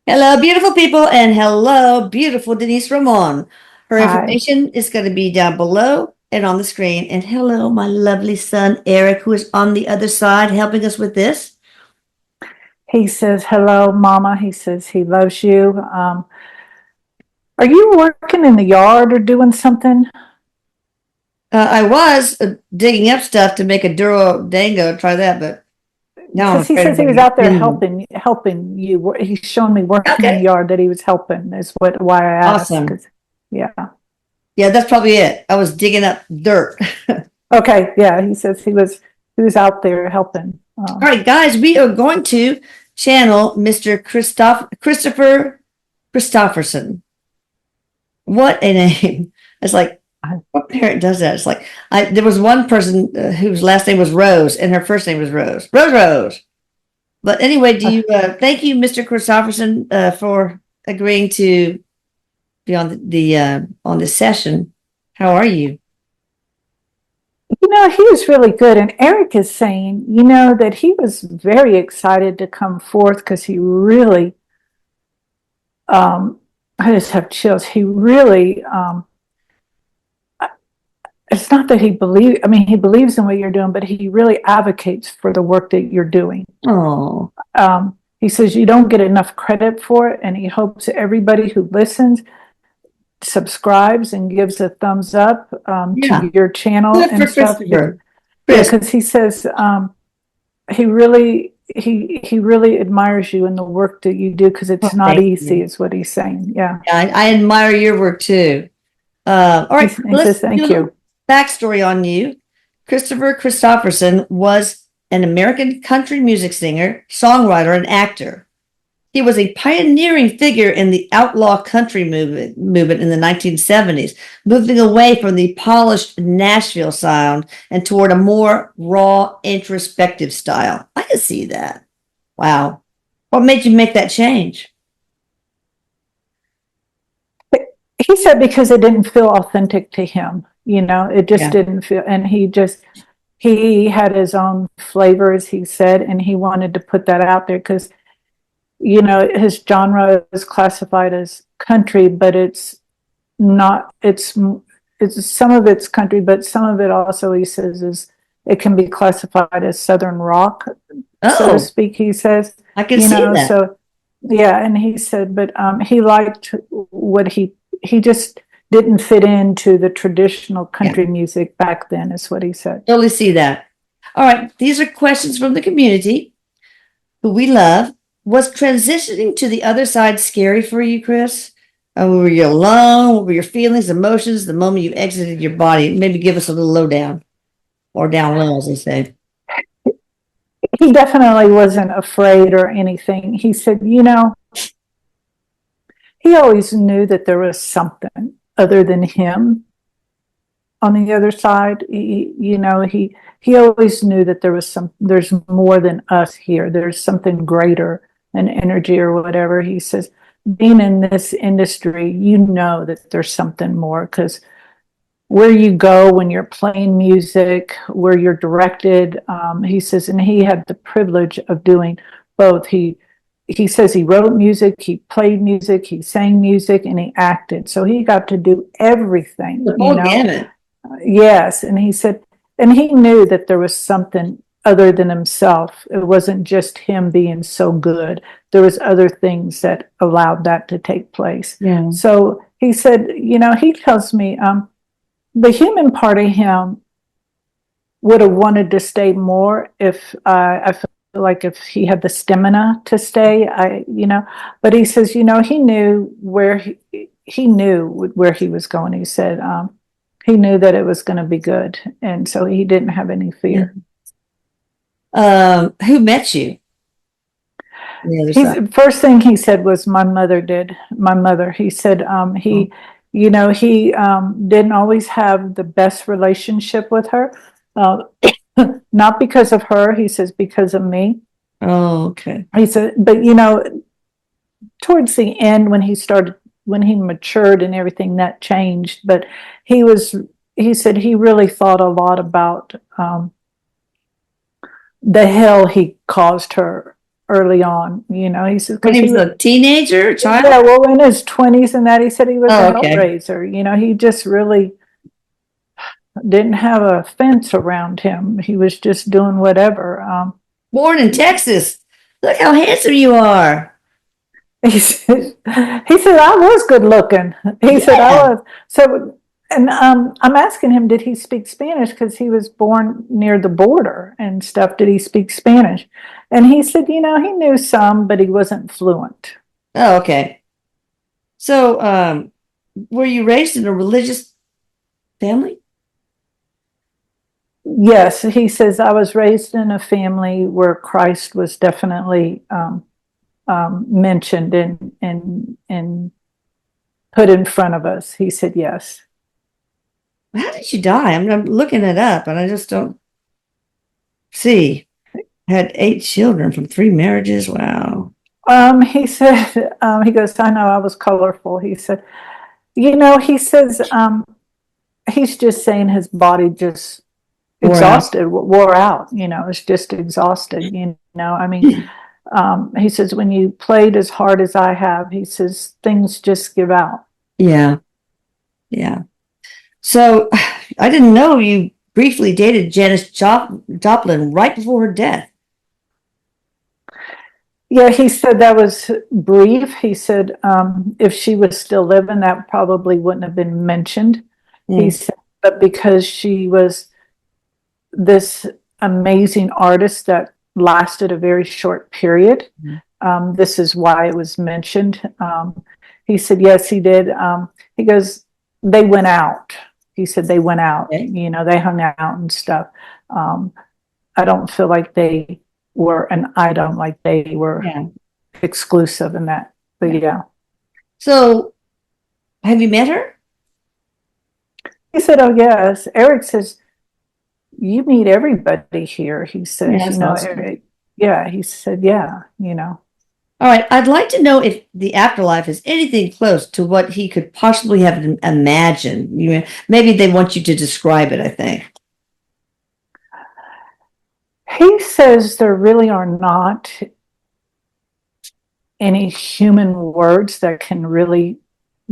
Hello, beautiful people, and hello, beautiful Denise Ramon. Her Hi. information is going to be down below and on the screen. And hello, my lovely son, Erik, who is on the other side helping us with this. He says, hello, Mama. He says he loves you. Are you working in the yard or doing something? I was digging up stuff to make a Duro Dango, try that, but now I'm Because he afraid I'm says he going was to get out there pinned. helping you. He's shown me working in the Okay, yard that he was helping. Is why I asked. awesome. 'Cause, yeah. Yeah, that's probably it. I was digging up dirt. Okay. Yeah. He says he was out there helping. All right, guys, we are going to channel Mr. Christopher Christofferson. What a name. It's like, what parent does that? It's like, there was one person whose last name was Rose and her first name was Rose. Rose. But anyway, thank you, Mr. Christofferson, for agreeing to be on on this session. How are you? He was really good. And Erik is saying, that he was very excited to come forth because he really, I just have chills. He really, it's not that he believes in what you're doing, but he really advocates for the work that you're doing. Oh, He says you don't get enough credit for it, and he hopes everybody who listens subscribes and gives a thumbs up yeah. to your channel Good for and stuff. Christopher. Yeah, Chris. because he says he really admires you and the work that you do because it's Oh, not thank easy, you. is what he's saying. Yeah. Yeah, I admire your work too. All right, He let's says do a thank little you. backstory on you. Christopher Christofferson was an American country music singer, songwriter, and actor. He was a pioneering figure in the outlaw country movement in the 1970s, moving away from the polished Nashville sound and toward a more raw, introspective style. I can see that. Wow. What made you make that change? He said because it didn't feel authentic to him. It just Yeah. didn't feel, and he had his own flavors, he said, and he wanted to put that out there because his genre is classified as country, but it's not. It's some of it's country, but some of it also, he says, is it can be classified as southern rock, so to Oh, speak. He says, I can see that. so yeah, and he said, but he liked what he just didn't fit into the traditional Yeah. country music back then, is what he said. Totally see that. All right. These are questions from the community who we love. Was transitioning to the other side scary for you, Chris? Were you alone? What were your feelings, emotions the moment you exited your body? Maybe give us a little lowdown or down low, as they say. He definitely wasn't afraid or anything. He said, he always knew that there was something other than him on the other side. He always knew that there's more than us here. There's something greater, an energy or whatever. He says, being in this industry, that there's something more because where you go when you're playing music, where you're directed, he says, and he had the privilege of doing both. He says he wrote music, he played music, he sang music, and he acted. So he got to do everything, The whole gamut. Yes, and he said, and he knew that there was something other than himself. It wasn't just him being so good. There was other things that allowed that to take place. Yeah. So he said, he tells me, the human part of him would have wanted to stay more if I feel like if he had the stamina to stay. But he says, he knew where he knew where he was going. He said, he knew that it was going to be good, and so he didn't have any fear. Who met you on the other side? First thing he said was my mother did. My mother. He said he, he didn't always have the best relationship with her, not because of her. He says because of me. Oh, okay. He said, but towards the end when he matured and everything, that changed. But he said he really thought a lot about the hell he caused her early on, he said, When because he he was was, a teenager, child? yeah, well, in his 20s and that, he said he was Oh, a okay. hellraiser. He just really didn't have a fence around him. He was just doing whatever. Born in Texas. Look how handsome you are. He said I was good looking. He said I Yeah. was. So, and I'm asking him, did he speak Spanish? Because he was born near the border and stuff. Did he speak Spanish? And he said, he knew some, but he wasn't fluent. Oh, okay. So, were you raised in a religious family? Yes, he says I was raised in a family where Christ was definitely mentioned and put in front of us. He said yes. How did you die? I'm looking it up and I just don't see. Had 8 children from 3 marriages. Wow. He said, he goes, I know I was colorful. He said, he says, he's just saying his body just Wore out. exhausted, wore out, it's just exhausted, I mean, he says, when you played as hard as I have, he says, things just give out. Yeah. Yeah. So I didn't know you briefly dated Janis Joplin right before her death. Yeah, he said that was brief. He said, if she was still living, that probably wouldn't have been mentioned. He said, but because she was this amazing artist that lasted a very short period, this is why it was mentioned. He said, yes, he did. He goes, they went out. He said they went out, Okay. they hung out and stuff. I don't feel like they were an item, like they were exclusive in that. But yeah. So have you met her? He said, oh, yes. Erik says, you meet everybody here. He says, Awesome. Erik, yeah. He said, yeah. All right. I'd like to know if the afterlife is anything close to what he could possibly have imagined. Maybe they want you to describe it, I think. He says there really are not any human words that can really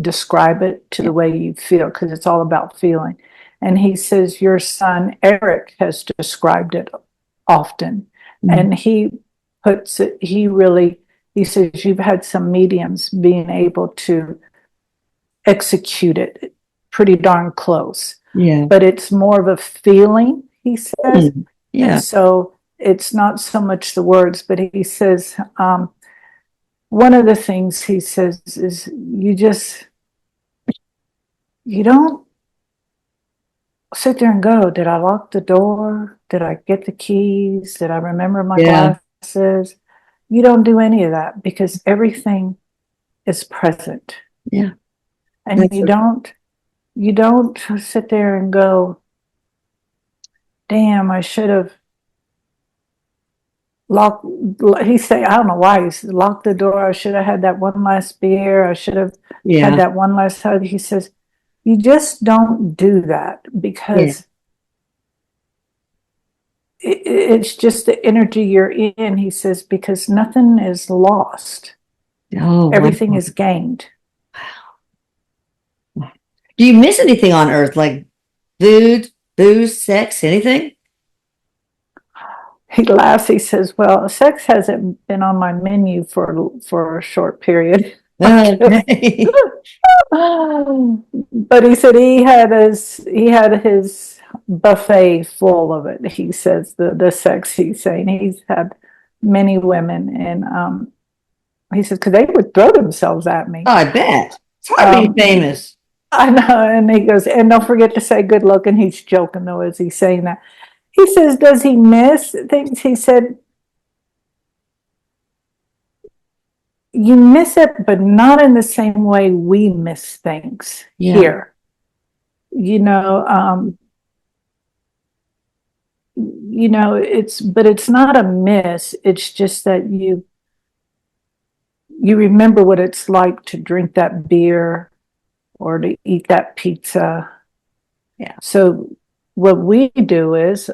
describe it to the way you feel, because it's all about feeling. And he says your son Erik has described it often, and he puts it. He says you've had some mediums being able to execute it pretty darn close. Yeah. But it's more of a feeling, he says. Yeah. And so it's not so much the words, but he says one of the things he says is you don't sit there and go, did I lock the door? Did I get the keys? Did I remember my glasses? You don't do any of that because everything is present. Yeah. And you don't sit there and go, damn, I should have locked. He said, I don't know why he said, lock the door. I should have had that one last beer. I should have had that one last hug. He says, you just don't do that because it's just the energy you're in. He says, because nothing is lost. Oh, everything is gained. Wow. Do you miss anything on Earth, like food, booze, sex, anything? He laughs. He says, well, sex hasn't been on my menu for a short period. Okay. But he said he had his buffet full of it. He says the sex he's saying he's had many women, and he says because they would throw themselves at me. Oh, I bet. It's hard to be famous. I know. And he goes, and don't forget to say good looking. He's joking though as he's saying that. He says, does he miss things? He said, you miss it, but not in the same way we miss things here. It's not a miss. It's just that you remember what it's like to drink that beer or to eat that pizza. Yeah. So what we do is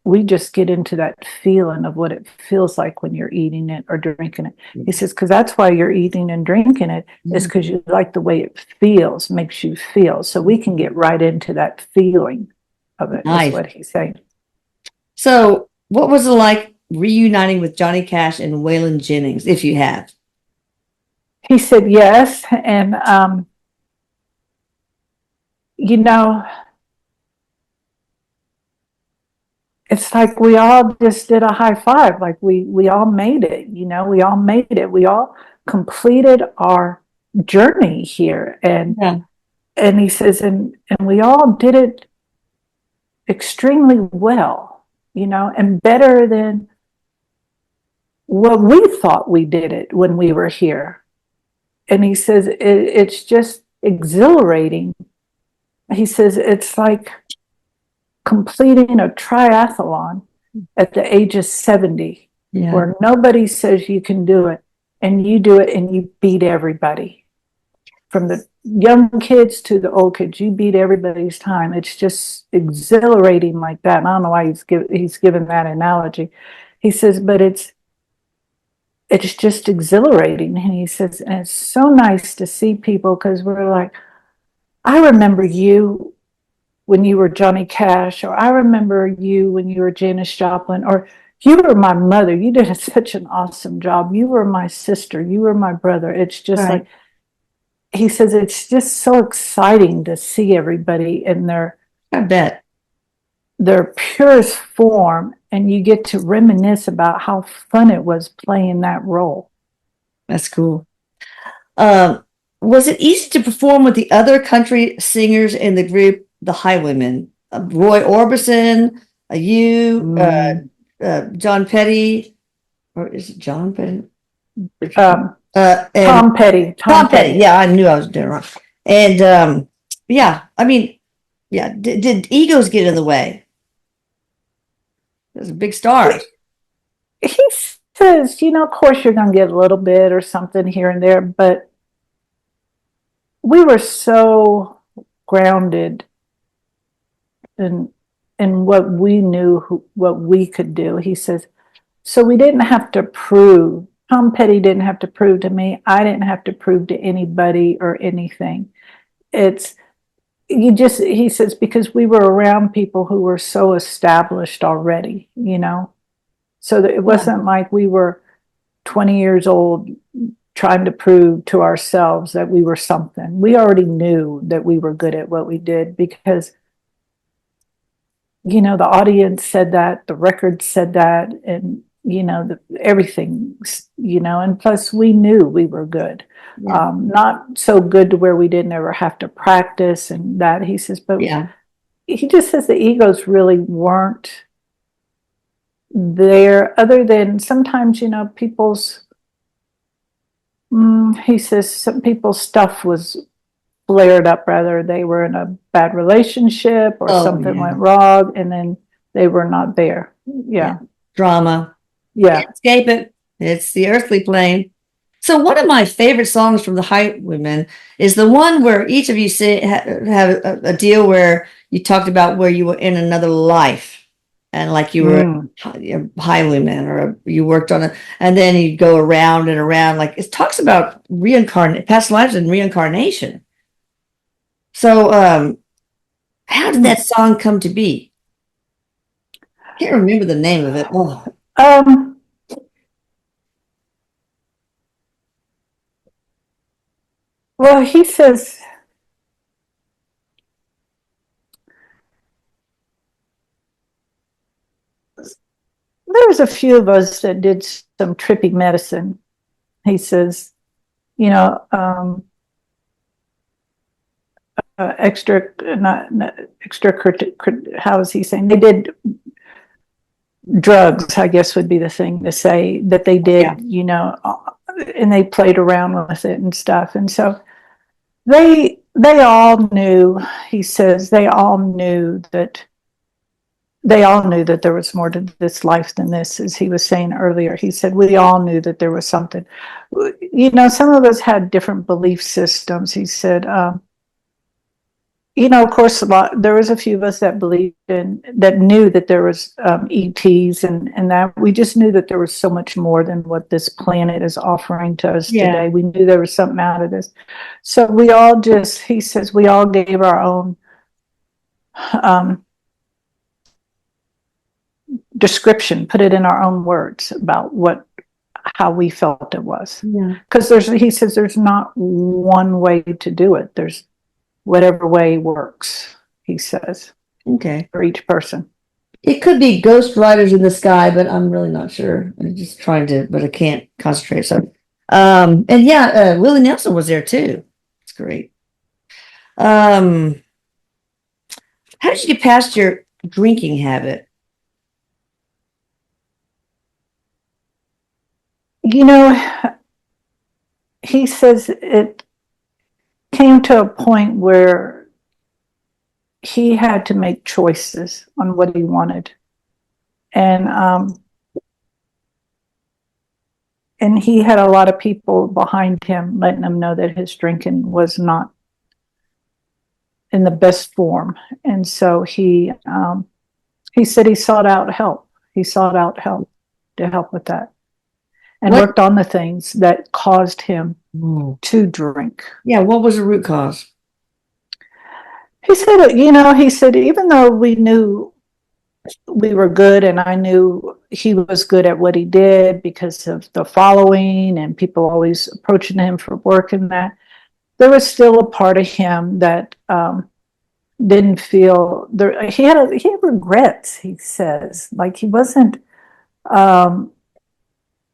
we just get into that feeling of what it feels like when you're eating it or drinking it. He says, because that's why you're eating and drinking it, is because you like the way it feels, makes you feel. So we can get right into that feeling of it, Nice. is what he's saying. So what was it like reuniting with Johnny Cash and Waylon Jennings, if you have? He said yes. And, you know, it's like we all just did a high five. Like we all made it, you know, we all made it. We all completed our journey here. And he says, and we all did it extremely well, you know, and better than what we thought we did it when we were here. And he says, it's just exhilarating. He says, it's like completing a triathlon at the age of 70, where nobody says you can do it, and you do it and you beat everybody. From the young kids to the old kids, you beat everybody's time. It's just exhilarating like that. And I don't know why he's given that analogy. He says, but it's just exhilarating. And he says, and it's so nice to see people, because we're like, I remember you when you were Johnny Cash, or I remember you when you were Janis Joplin, or you were my mother. You did such an awesome job. You were my sister. You were my brother. It's just like, he says, it's just so exciting to see everybody in their purest form, and you get to reminisce about how fun it was playing that role. That's cool. Was it easy to perform with the other country singers in the group, the Highwaymen? Roy Orbison, John Petty, or is it John Petty? Tom Petty. Tom Petty. Yeah, I knew I was doing it wrong. And I mean, did egos get in the way? There's a big star. He says, you know, of course you're going to get a little bit or something here and there, but we were so grounded in what we knew, what we could do. He says, so we didn't have to prove. Tom Petty didn't have to prove to me. I didn't have to prove to anybody or anything. He says, because we were around people who were so established already, you know, so that it wasn't like we were 20 years old trying to prove to ourselves that we were something. We already knew that we were good at what we did, because, you know, the audience said that, the record said that, and, you know, everything, you know, and plus we knew we were good. Not so good to where we didn't ever have to practice and that. He says, but he just says the egos really weren't there, other than sometimes, you know, he says some people's stuff was flared up, rather they were in a bad relationship or something went wrong, and then they were not there. Drama. Can't escape it. It's the earthly plane. So one of my favorite songs from the Highwaymen is the one where each of you have a deal where you talked about where you were in another life, and like you were a Highwayman, or you worked on it, and then you go around and around. Like it talks about past lives and reincarnation. So how did that song come to be? I can't remember the name of it. Well, he says, there was a few of us that did some trippy medicine. He says, you know, how is he saying? They did drugs, I guess would be the thing to say, that they did, you know, and they played around with it and stuff. And so they all knew, he says, they all knew that there was more to this life than this, as he was saying earlier. He said, we all knew that there was something. You know, some of us had different belief systems. He said, of course, there was a few of us that believed that knew that there was ETs and that we just knew that there was so much more than what this planet is offering to us today. We knew there was something out of this. So we all he says, we all gave our own description, put it in our own words about how we felt it was. Because he says there's not one way to do it. There's whatever way works, he says. Okay. For each person. It could be ghost riders in the sky, but I'm really not sure. I'm just trying to, but I can't concentrate. So, and Willie Nelson was there too. It's great. How did you get past your drinking habit? He says it came to a point where he had to make choices on what he wanted. And he had a lot of people behind him letting him know that his drinking was not in the best form. And so he said he sought out help. He sought out help to help with that. And worked on the things that caused him to drink. Yeah, what was the root cause? He said, even though we knew we were good and I knew he was good at what he did because of the following and people always approaching him for work and that, there was still a part of him that didn't feel there. He had regrets, he says. Like he wasn't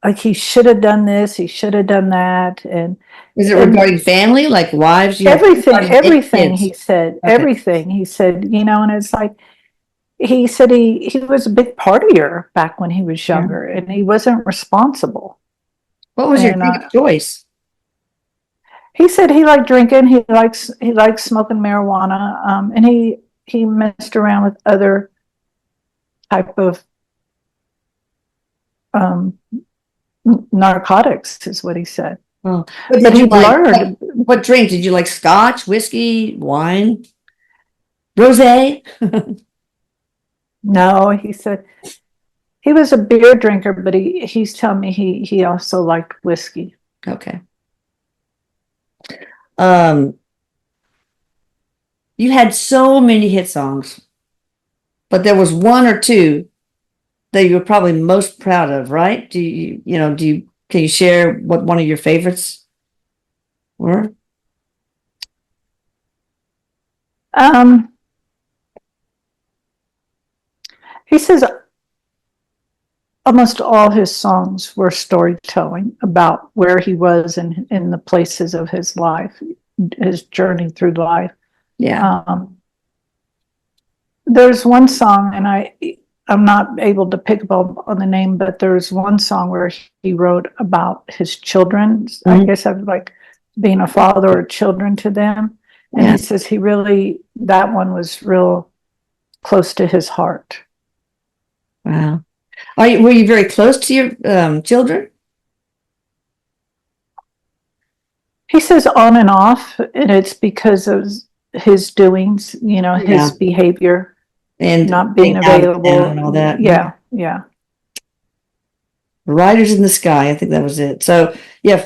like he should have done this, he should have done that. And is it regarding family, like wives? Everything he said, everything he said, and it's like, he said he was a big partier back when he was younger and he wasn't responsible. What was your drink of choice? He said he liked drinking, he likes smoking marijuana, and he messed around with other type of narcotics is what he said. Oh, but he learned. What drink did you like? Scotch, whiskey, wine, rosé? No, he said he was a beer drinker, but he's telling me he also liked whiskey. Okay. You had so many hit songs, but there was one or two that you were probably most proud of, right? Can you share what one of your favorites were? He says almost all his songs were storytelling about where he was in the places of his life, his journey through life. Yeah. There's one song, and I'm not able to pick up on the name, but there's one song where he wrote about his children. I guess I'd like being a father or children to them. And he says that one was real close to his heart. Wow. Were you very close to your children? He says on and off, and it's because of his doings, his behavior and not being available and all that. Yeah. Riders in the Sky, I think that was it. So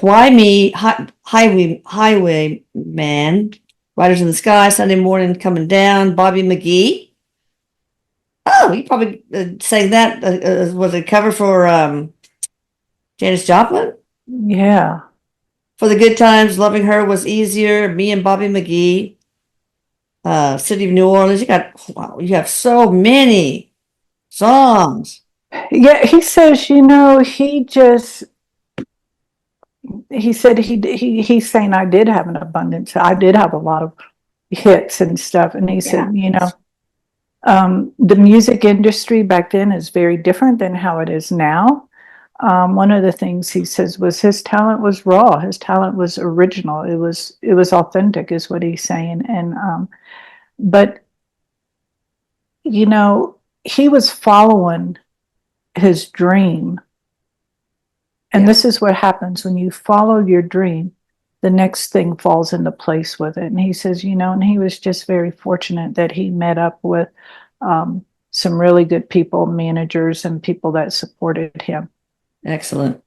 Why Me, Highwayman, Riders in the Sky, Sunday Morning Coming Down, Bobby McGee. Oh, you probably sang that. Was a cover for Janis Joplin? Yeah. For the Good Times, Loving Her Was Easier, Me and Bobby McGee, City of New Orleans. You have so many songs. Yeah, he says, he's saying I did have an abundance. I did have a lot of hits and stuff. And he said, the music industry back then is very different than how it is now. One of the things he says was his talent was raw. His talent was original. It was authentic is what he's saying. And, but, he was following his dream. And this is what happens when you follow your dream. The the next thing falls into place with it. And he says, and he was just very fortunate that he met up with some really good people, managers, and people that supported him. Excellent.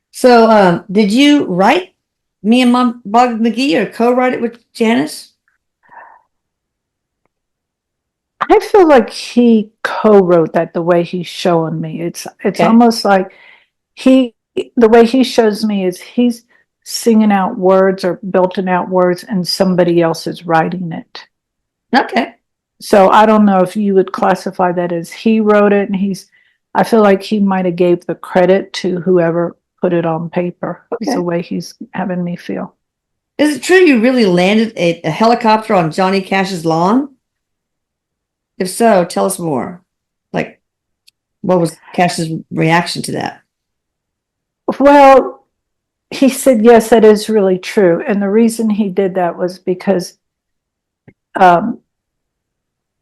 So, did you write Me and Mom Bob McGee or co-write it with Janice? I feel like he co-wrote that the way he's showing me. It's almost like the way he shows me is he's singing out words or belting out words and somebody else is writing it. Okay. So I don't know if you would classify that as he wrote it, and I feel like he might have gave the credit to whoever put it on paper. Okay. It's the way he's having me feel. Is it true you really landed a helicopter on Johnny Cash's lawn? If so, tell us more. Like, what was Cash's reaction to that? Well, he said, yes, that is really true. And the reason he did that was because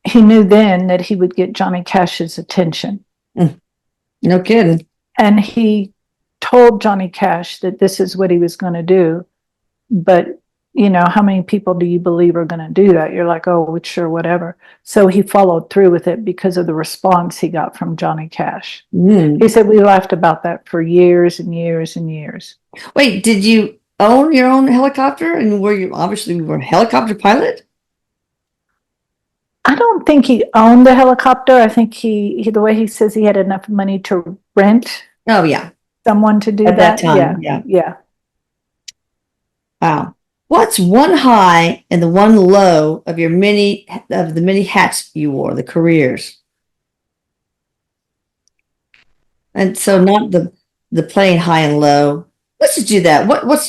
he knew then that he would get Johnny Cash's attention. No kidding. And he told Johnny Cash that this is what he was going to do. But, how many people do you believe are going to do that? You're like, oh, sure, whatever. So he followed through with it because of the response he got from Johnny Cash. He said, we laughed about that for years and years and years. Wait, did you own your own helicopter? And were you obviously a helicopter pilot? I don't think he owned the helicopter. I think he the way he says he had enough money to rent. Oh, yeah. Someone to do At that time, yeah. Wow. What's one high and the one low of the many hats you wore, the careers? And so not the plain high and low. Let's just do that. What's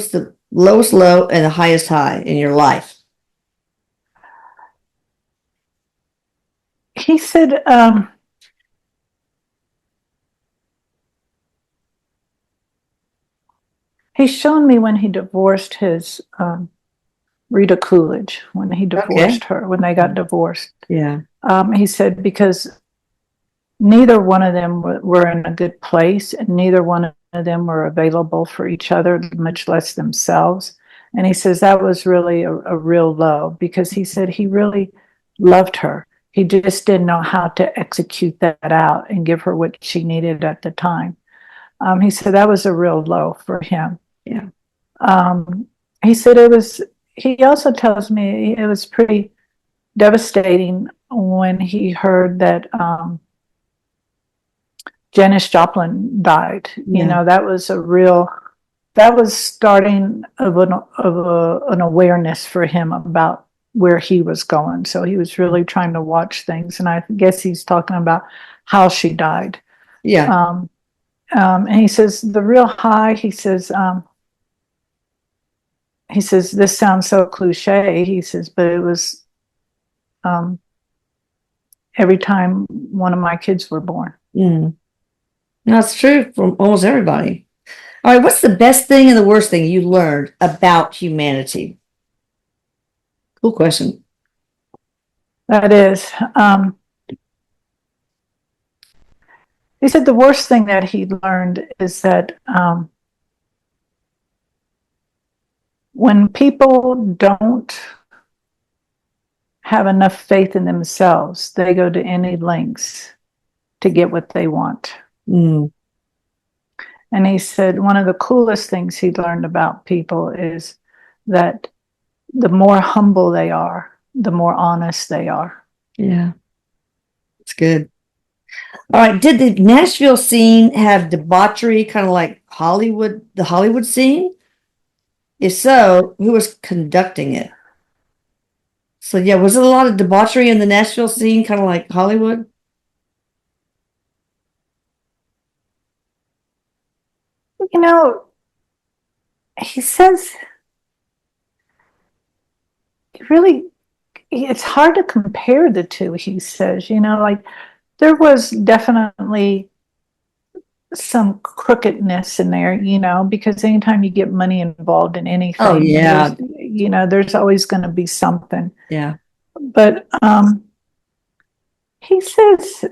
the lowest low and the highest high in your life? He said, he's shown me when he divorced his Rita Coolidge, when he divorced her, when they got divorced. Yeah. He said because neither one of them were in a good place, and neither one of them were available for each other, much less themselves. And he says that was really a real low, because he said he really loved her. He just didn't know how to execute that out and give her what she needed at the time. He said that was a real low for him. Yeah. He said he also tells me it was pretty devastating when he heard that Janis Joplin died. Yeah. That was starting of an awareness for him about where he was going. So he was really trying to watch things. And I guess he's talking about how she died. Yeah. And he says the real high, he says, this sounds so cliche. He says, but it was every time one of my kids were born. That's true from almost everybody. All right, what's the best thing and the worst thing you learned about humanity? Cool question. That is. He said the worst thing that he learned is that when people don't have enough faith in themselves, they go to any lengths to get what they want. And he said one of the coolest things he learned about people is that the more humble they are, the more honest they are. Yeah. It's good. All right. Did the Nashville scene have debauchery, kind of like Hollywood, the Hollywood scene? If so, who was conducting it? So, yeah, was it a lot of debauchery in the Nashville scene, kind of like Hollywood? He says really, it's hard to compare the two. He says, like there was definitely some crookedness in there, because anytime you get money involved in anything, Oh, yeah. there's always going to be something. Yeah. But he says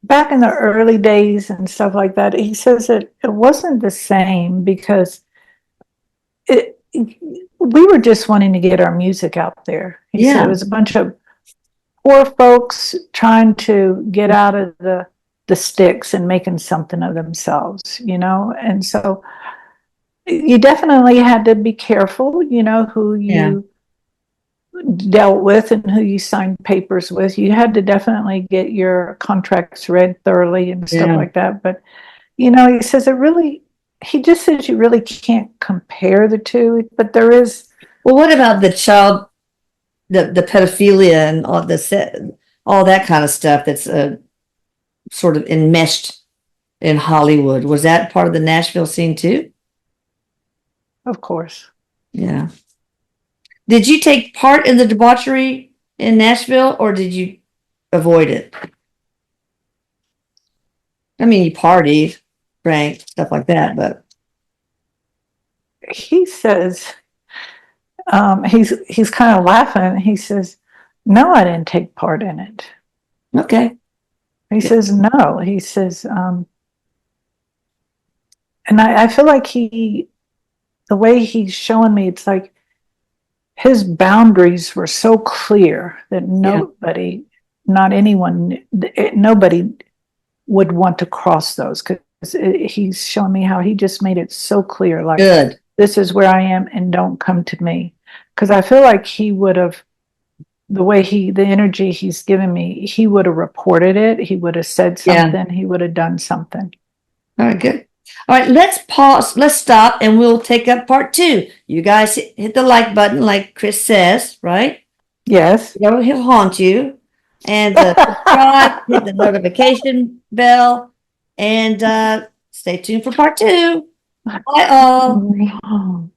back in the early days and stuff like that, he says that it wasn't the same because we were just wanting to get our music out there. He said Yeah. it was a bunch of poor folks trying to get out of the sticks and making something of themselves, you know? And so you definitely had to be careful, you know, who you dealt with and who you signed papers with. You had to definitely get your contracts read thoroughly and stuff like that. But, you know, he just says you really can't compare the two, but there is. Well, what about the child, the pedophilia and all that kind of stuff that's sort of enmeshed in Hollywood? Was that part of the Nashville scene too? Of course. Yeah. Did you take part in the debauchery in Nashville, or did you avoid it? I mean, you partied, drank, stuff like that, but he says, he's kind of laughing. He says, "No, I didn't take part in it." okay. He says, "No." He says, and I feel like the way he's showing me, it's like his boundaries were so clear that nobody would want to cross those, because he's showing me how he just made it so clear, like, Good. This is where I am and don't come to me. Because I feel like he would have, the energy he's given me, he would have reported it. He would have said something. He would have done something. All right, good. All right, let's pause. Let's stop, and we'll take up part 2. You guys hit the like button, like KRIS says, right? Yes. He'll haunt you. And subscribe, hit the notification bell, and stay tuned for part 2. Bye all.